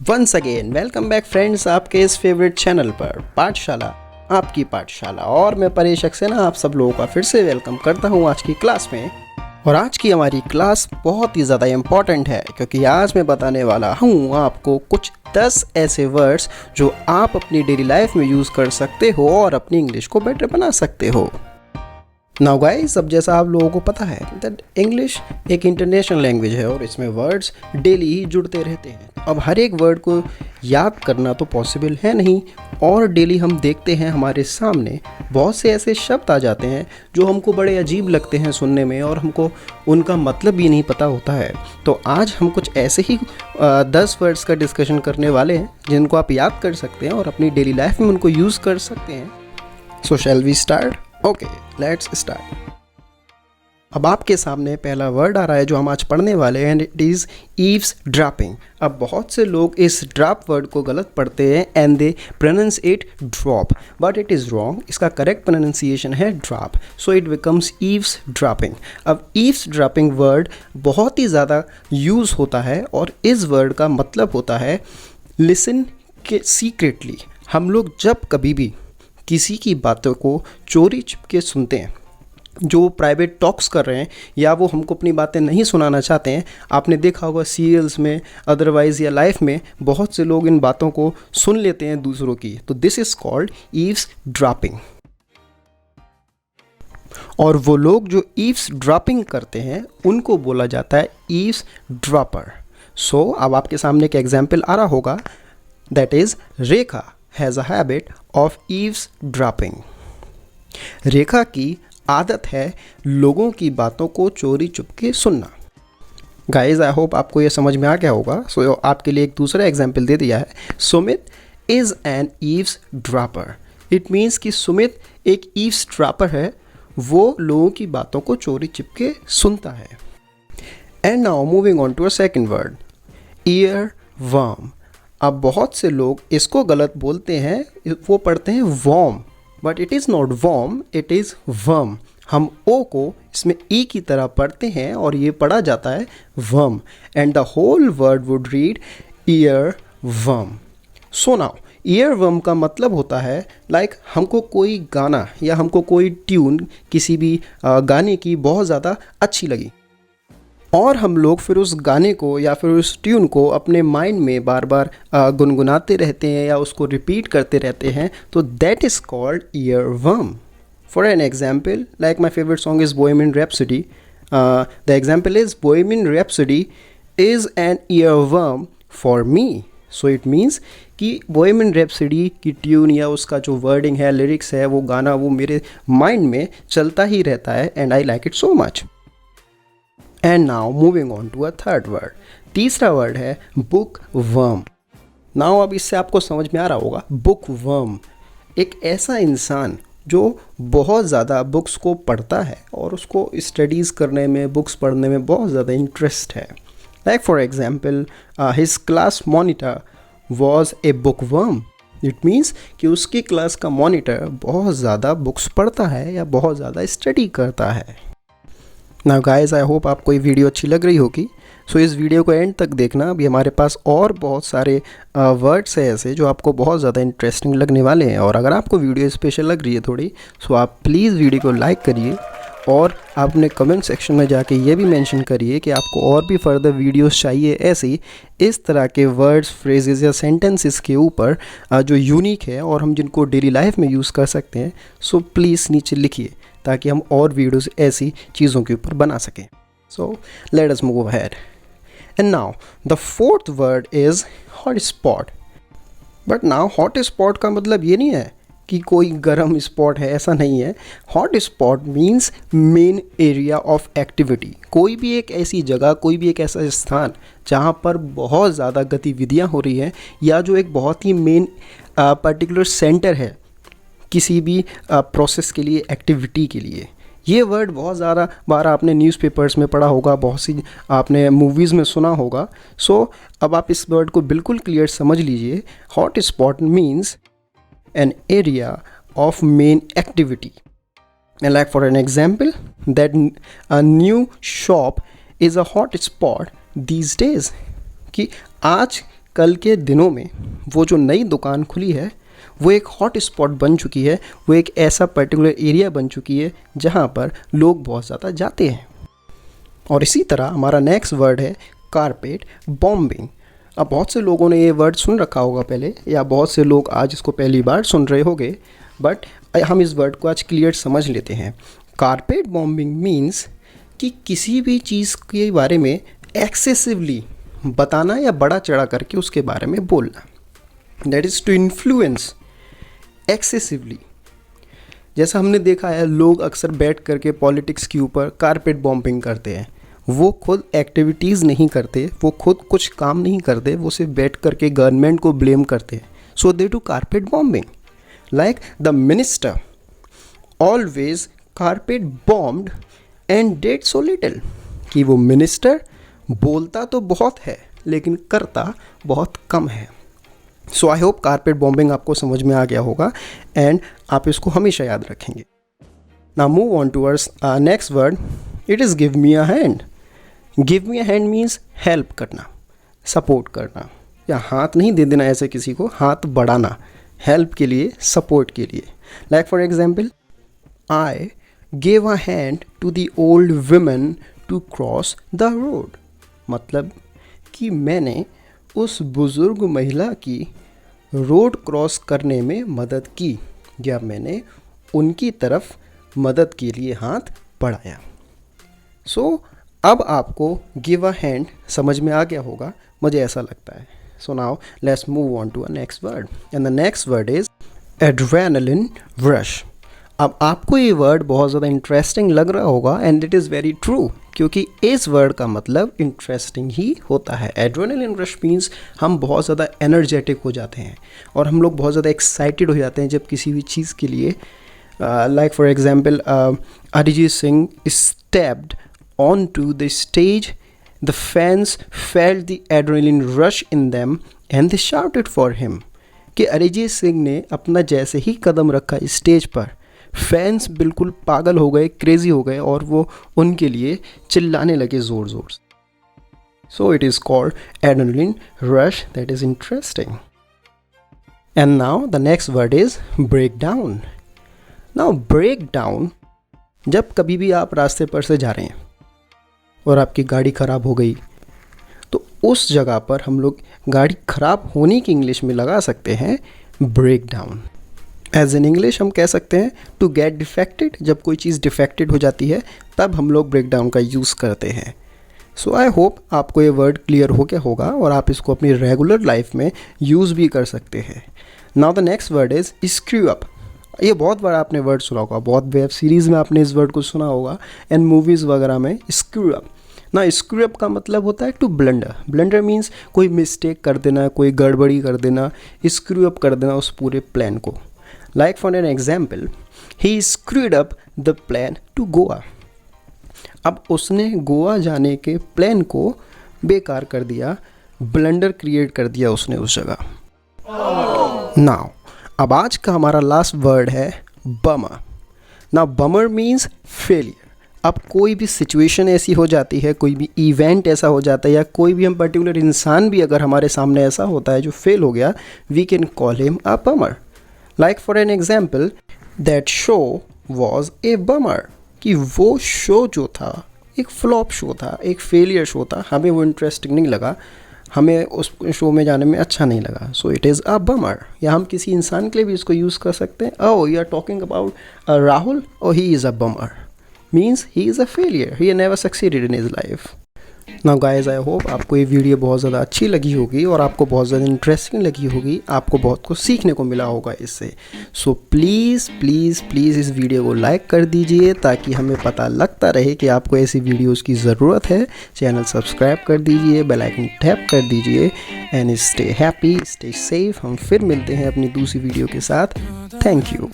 Once again welcome back friends आपके इस favourite channel पर पाठशाला आपकी पाठशाला। और मैं परेश सक्सेना आप सब लोगों का फिर से वेलकम करता हूं आज की क्लास में। और आज की हमारी क्लास बहुत ही ज़्यादा इम्पॉर्टेंट है क्योंकि आज मैं बताने वाला हूं आपको कुछ 10 ऐसे वर्ड्स जो आप अपनी डेली लाइफ में यूज़ कर सकते हो और अपनी इंग्लिश को बेटर बना सकते हो। नाउ गाइस, अब जैसा आप लोगों को पता है दैट इंग्लिश एक इंटरनेशनल लैंग्वेज है और इसमें वर्ड्स डेली ही जुड़ते रहते हैं। अब हर एक वर्ड को याद करना तो पॉसिबल है नहीं और डेली हम देखते हैं हमारे सामने बहुत से ऐसे शब्द आ जाते हैं जो हमको बड़े अजीब लगते हैं सुनने में और हमको उनका मतलब भी नहीं पता होता है। तो आज हम कुछ ऐसे ही 10 वर्ड्स का डिस्कशन करने वाले हैं जिनको आप याद कर सकते हैं और अपनी डेली लाइफ में उनको यूज़ कर सकते हैं। So shall we start? Okay, let's start. अब आपके सामने पहला वर्ड आ रहा है जो हम आज पढ़ने वाले हैं and it is eaves dropping. अब बहुत से लोग इस ड्रॉप वर्ड को गलत पढ़ते हैं and they pronounce it drop, but it is wrong. इसका करेक्ट प्रोनाउंसिएशन है drop, so it becomes eaves dropping. अब ईव्स ड्रॉपिंग वर्ड बहुत ही ज़्यादा यूज़ होता है और इस वर्ड का मतलब होता है लिसन के सीक्रेटली। हम लोग जब कभी भी किसी की बातों को चोरी छिपके सुनते हैं, जो प्राइवेट टॉक्स कर रहे हैं या वो हमको अपनी बातें नहीं सुनाना चाहते हैं, आपने देखा होगा सीरियल्स में अदरवाइज़ या लाइफ में बहुत से लोग इन बातों को सुन लेते हैं दूसरों की, तो this is called eaves dropping. और वो लोग जो ईव्स ड्रॉपिंग करते हैं उनको बोला जाता है ईव्स ड्रॉपर। सो अब आपके सामने एक एग्जाम्पल आ रहा होगा, that is Rekha has a habit of eavesdropping. Rekha की आदत है लोगों की बातों को चोरी चुपके सुनना। गाइज, आई होप आपको ये समझ में आ गया होगा। सो आपके लिए एक दूसरा एग्जाम्पल दे दिया है, Sumit is an eaves dropper. It means कि सुमित एक ईव्स ड्रॉपर है, वो लोगों की बातों को चोरी चुपके सुनता है। And now moving on to a second word, ear worm. अब बहुत से लोग इसको गलत बोलते हैं, वो पढ़ते हैं warm, but it is not warm, it is worm. हम ओ को इसमें ई की तरह पढ़ते हैं और ये पढ़ा जाता है worm, and the whole word would read ear worm. So now ear worm का मतलब होता है लाइक हमको कोई गाना या हमको कोई ट्यून किसी भी गाने की बहुत ज़्यादा अच्छी लगी और हम लोग फिर उस गाने को या फिर उस ट्यून को अपने माइंड में बार बार गुनगुनाते रहते हैं या उसको रिपीट करते रहते हैं, तो that is called year worm. For an example, like my favourite song is Bohemian rhapsody. The example is Bohemian rhapsody is an year worm for me. So it means कि बोहेमियन रैप्सोडी की tune या उसका जो wording है, lyrics है, वो गाना वो मेरे माइंड में चलता ही रहता है and I like it so much. And now moving on to a third word, तीसरा वर्ड है बुक वर्म। नाउ अब इससे आपको समझ में आ रहा होगा, बुक वर्म एक ऐसा इंसान जो बहुत ज़्यादा बुक्स को पढ़ता है और उसको स्टडीज़ करने में, बुक्स पढ़ने में बहुत ज़्यादा इंटरेस्ट है। Like for example, his class monitor was a book worm. It means कि उसकी क्लास का मॉनिटर बहुत ज़्यादा बुक्स पढ़ता है या बहुत ज़्यादा स्टडी करता है। नाउ गाइस, आई होप आपको ये वीडियो अच्छी लग रही होगी। सो इस वीडियो को एंड तक देखना। अभी हमारे पास और बहुत सारे वर्ड्स हैं ऐसे जो आपको बहुत ज़्यादा इंटरेस्टिंग लगने वाले हैं। और अगर आपको वीडियो स्पेशल लग रही है थोड़ी, सो आप प्लीज़ वीडियो को लाइक करिए और आप अपने कमेंट सेक्शन में जाके ये भी मेंशन करिए कि आपको और भी फर्दर वीडियोस चाहिए ऐसी इस तरह के वर्ड्स, फ्रेजेस या सेंटेंसेस के ऊपर जो यूनिक है और हम जिनको डेली लाइफ में यूज़ कर सकते हैं। सो प्लीज़ नीचे लिखिए ताकि हम और वीडियोस ऐसी चीज़ों के ऊपर बना सकें। So let us move ahead. And now the fourth word is hot spot. But now hot spot का मतलब ये नहीं है कि कोई गर्म स्पॉट है, ऐसा नहीं है। Hot spot means main area of activity. कोई भी एक ऐसी जगह, कोई भी एक ऐसा स्थान जहाँ पर बहुत ज़्यादा गतिविधियाँ हो रही हैं या जो एक बहुत ही मेन पर्टिकुलर सेंटर है किसी भी प्रोसेस के लिए, एक्टिविटी के लिए। ये वर्ड बहुत ज़्यादा बार आपने न्यूज़पेपर्स में पढ़ा होगा, बहुत सी आपने मूवीज़ में सुना होगा। सो अब आप इस वर्ड को बिल्कुल क्लियर समझ लीजिए। Hot spot means an area of main activity. Like for an example, that a new shop is a hot spot these days. कि आज कल के दिनों में वो जो नई दुकान खुली है वो एक हॉट स्पॉट बन चुकी है, वो एक ऐसा पर्टिकुलर एरिया बन चुकी है जहाँ पर लोग बहुत ज़्यादा जाते हैं। और इसी तरह हमारा नेक्स्ट वर्ड है कारपेट बॉम्बिंग। अब बहुत से लोगों ने ये वर्ड सुन रखा होगा पहले, या बहुत से लोग आज इसको पहली बार सुन रहे होंगे, बट हम इस वर्ड को आज क्लियर समझ लेते हैं। कारपेट बॉम्बिंग मीन्स कि किसी भी चीज़ के बारे में एक्सेसिवली बताना या बड़ा चढ़ा करके उसके बारे में बोलना, that is to influence excessively. जैसा हमने देखा है लोग अक्सर बैठ करके पॉलिटिक्स के ऊपर कारपेट बॉम्बिंग करते हैं। वो खुद एक्टिविटीज़ नहीं करते, वो खुद कुछ काम नहीं करते, वो सिर्फ बैठ करके गवर्नमेंट को ब्लेम करते हैं। So they do carpet bombing. Like the minister always carpet bombed and did so little, कि वो मिनिस्टर बोलता तो बहुत है लेकिन करता बहुत कम है। सो आई होप कारपेट बॉम्बिंग आपको समझ में आ गया होगा एंड आप इसको हमेशा याद रखेंगे। Now move on towards next word, it is give me a hand. Give me a hand means help करना, सपोर्ट करना, या हाथ नहीं दे देना ऐसे किसी को, हाथ बढ़ाना हेल्प के लिए, सपोर्ट के लिए। Like for example, I gave a hand to the old women to cross the road. मतलब कि मैंने उस बुज़ुर्ग महिला की रोड क्रॉस करने में मदद की, या मैंने उनकी तरफ मदद के लिए हाथ बढ़ाया। सो अब आपको गिव अ हैंड समझ में आ गया होगा, मुझे ऐसा लगता है। So now let's move on to a next word, and the next word is adrenaline rush. अब आपको ये वर्ड बहुत ज़्यादा इंटरेस्टिंग लग रहा होगा and it is very true, क्योंकि इस वर्ड का मतलब इंटरेस्टिंग ही होता है। एड्रेनलिन रश मीन्स हम बहुत ज़्यादा एनर्जेटिक हो जाते हैं और हम लोग बहुत ज़्यादा एक्साइटेड हो जाते हैं जब किसी भी चीज़ के लिए। Like for example, Arijit Singh stepped on to the stage, the fans felt the adrenaline rush in them and they shouted for him. कि अरिजीत सिंह ने अपना जैसे ही कदम रखा स्टेज पर, फैंस बिल्कुल पागल हो गए, क्रेजी हो गए और वो उनके लिए चिल्लाने लगे ज़ोर ज़ोर से। So it is called adrenaline rush, that is interesting. And now the next word is break down. Now break down, जब कभी भी आप रास्ते पर से जा रहे हैं और आपकी गाड़ी ख़राब हो गई, तो उस जगह पर हम लोग गाड़ी ख़राब होने की इंग्लिश में लगा सकते हैं break down. As in English हम कह सकते हैं टू गेट डिफेक्टेड। जब कोई चीज़ डिफेक्टेड हो जाती है तब हम लोग ब्रेक डाउन का यूज़ करते हैं। सो आई होप आपको ये वर्ड क्लियर हो गया होगा और आप इसको अपनी रेगुलर लाइफ में यूज़ भी कर सकते हैं। Now the next word is screw up. ये बहुत बार आपने वर्ड सुना होगा, बहुत वेब सीरीज़ में आपने इस वर्ड को सुना होगा एंड मूवीज़ वगैरह में। स्क्रू अप ना, स्क्रू अप का मतलब होता है टू ब्लंडर। ब्लंडर मीन्स कोई मिस्टेक कर देना, कोई गड़बड़ी कर देना, स्क्रू अप कर देना उस पूरे प्लान को। Like for an example, he screwed up the plan to Goa. अब उसने गोवा जाने के प्लान को बेकार कर दिया, ब्लंडर क्रिएट कर दिया उसने उस जगह। Now, अब आज का हमारा लास्ट वर्ड है bummer. Now bummer means failure. अब कोई भी सिचुएशन ऐसी हो जाती है, कोई भी इवेंट ऐसा हो जाता है, या कोई भी हम पर्टिकुलर इंसान भी अगर हमारे सामने ऐसा होता है जो फेल हो गया, we can call him a bummer. Like for an example, that show was a bummer. कि वो शो जो था एक फ्लॉप शो था, एक फेलियर शो था, हमें वो इंटरेस्टिंग नहीं लगा, हमें उस शो में जाने में अच्छा नहीं लगा। सो इट इज़ अ बमर। या हम किसी इंसान के लिए भी इसको यूज़ कर सकते हैं। Oh, you are talking about Rahul, और he is a bummer, means he is a failure, he never succeeded in his life. Now guys, I hope आपको ये वीडियो बहुत ज़्यादा अच्छी लगी होगी और आपको बहुत ज़्यादा इंटरेस्टिंग लगी होगी, आपको बहुत कुछ सीखने को मिला होगा इससे। सो प्लीज़ प्लीज़ प्लीज़ इस वीडियो को लाइक कर दीजिए ताकि हमें पता लगता रहे कि आपको ऐसी वीडियोस की ज़रूरत है। चैनल सब्सक्राइब कर दीजिए, बेल आइकन टैप कर दीजिए and stay happy, stay safe. हम फिर मिलते हैं अपनी दूसरी वीडियो के साथ। Thank you.